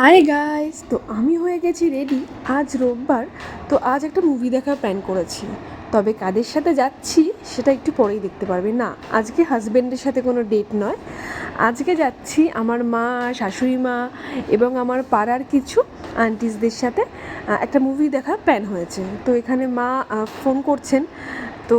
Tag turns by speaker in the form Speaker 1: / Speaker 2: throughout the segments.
Speaker 1: Hi guys, তো আমি হয়ে গেছি রেডি। আজ রোববার, তো আজ একটা মুভি দেখার প্ল্যান করেছি। তবে কাদের সাথে যাচ্ছি সেটা একটু পরেই দেখতে পারবে। না, আজকে হাজব্যান্ডের সাথে কোনো ডেট নয়। আজকে যাচ্ছি আমার মা, শাশুড়ি মা এবং আমার পাড়ার কিছু আন্টিসদের সাথে একটা মুভি দেখার প্ল্যান হয়েছে। তো এখানে মা ফোন করছেন, তো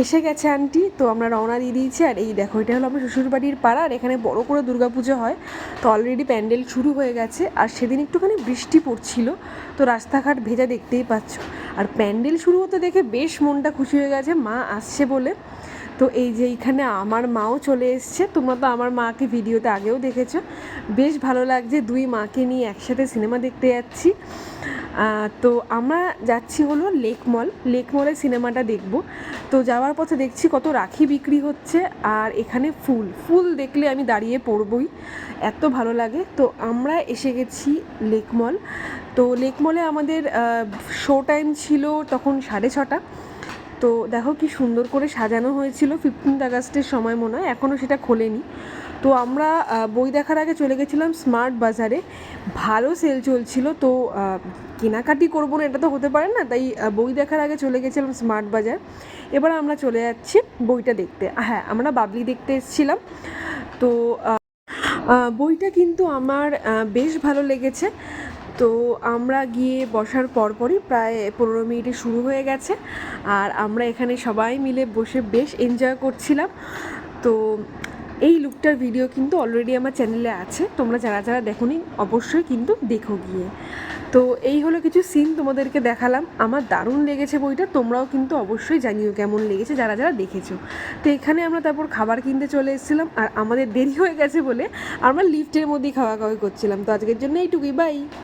Speaker 1: এসে গেছে আন্টি। তো আমরা রওনা দিয়ে দিয়েছি। আর এই দেখো, এটা হলো আমার শ্বশুরবাড়ির পাড়া, আর এখানে বড় করে দুর্গাপুজো হয়। তো অলরেডি প্যান্ডেল শুরু হয়ে গেছে। আর সেদিন একটুখানি বৃষ্টি পড়ছিল, তো রাস্তাঘাট ভেজা দেখতেই পাচ্ছ। আর প্যান্ডেল শুরু হতে দেখে বেশ মনটা খুশি হয়ে গেছে, মা আসছে বলে। তো এই যে এইখানে আমার মাও চলে এসছে। তোমরা তো আমার মাকে ভিডিওতে আগেও দেখেছো। বেশ ভালো লাগছে, দুই মাকে নিয়ে একসাথে সিনেমা দেখতে যাচ্ছি। তো আমরা যাচ্ছি হলো লেক মলে সিনেমাটা দেখব। তো যাওয়ার পথে দেখছি কত রাখি বিক্রি হচ্ছে, আর এখানে ফুল ফুল দেখলে আমি দাঁড়িয়ে পড়বই, এত ভালো লাগে। তো আমরা এসে গেছি লেক মল। তো লেক মলে আমাদের শো টাইম ছিল তখন 6:30। তো দেখো কি সুন্দর করে সাজানো হয়েছিল 15 আগস্টের সময় মনে হয়, এখনও সেটা খোলেনি। তো আমরা বই দেখার আগে চলে গেছিলাম স্মার্ট বাজারে। ভালো সেল চলছিল, তো কেনাকাটি করবো না এটা তো হতে পারে না, তাই বই দেখার আগে চলে গেছিলাম স্মার্ট বাজার। এবার আমরা চলে যাচ্ছি বইটা দেখতে। হ্যাঁ, আমরা বাবলি দেখতে এসেছিলাম। তো বইটা কিন্তু আমার বেশ ভালো লেগেছে। তো আমরা গিয়ে বসার পরপরই প্রায় 15 মিনিটে শুরু হয়ে গেছে, আর আমরা এখানে সবাই মিলে বসে বেশ এনজয় করছিলাম। তো এই লুকটার ভিডিও কিন্তু অলরেডি আমার চ্যানেলে আছে, তোমরা যারা যারা দেখোনি অবশ্যই কিন্তু দেখো গিয়ে। তো এই হলো কিছু সিন তোমাদেরকে দেখালাম। আমার দারুণ লেগেছে বইটা, তোমরাও কিন্তু অবশ্যই জানিও কেমন লেগেছে যারা যারা দেখেছো। তো এখানে আমরা তারপর খাবার কিনতে চলে এসেছিলাম, আর আমাদের দেরি হয়ে গেছে বলে আমরা লিফটের মধ্যেই খাওয়া খাওয়াই করছিলাম। তো আজকের জন্য এইটুকুই, বাই।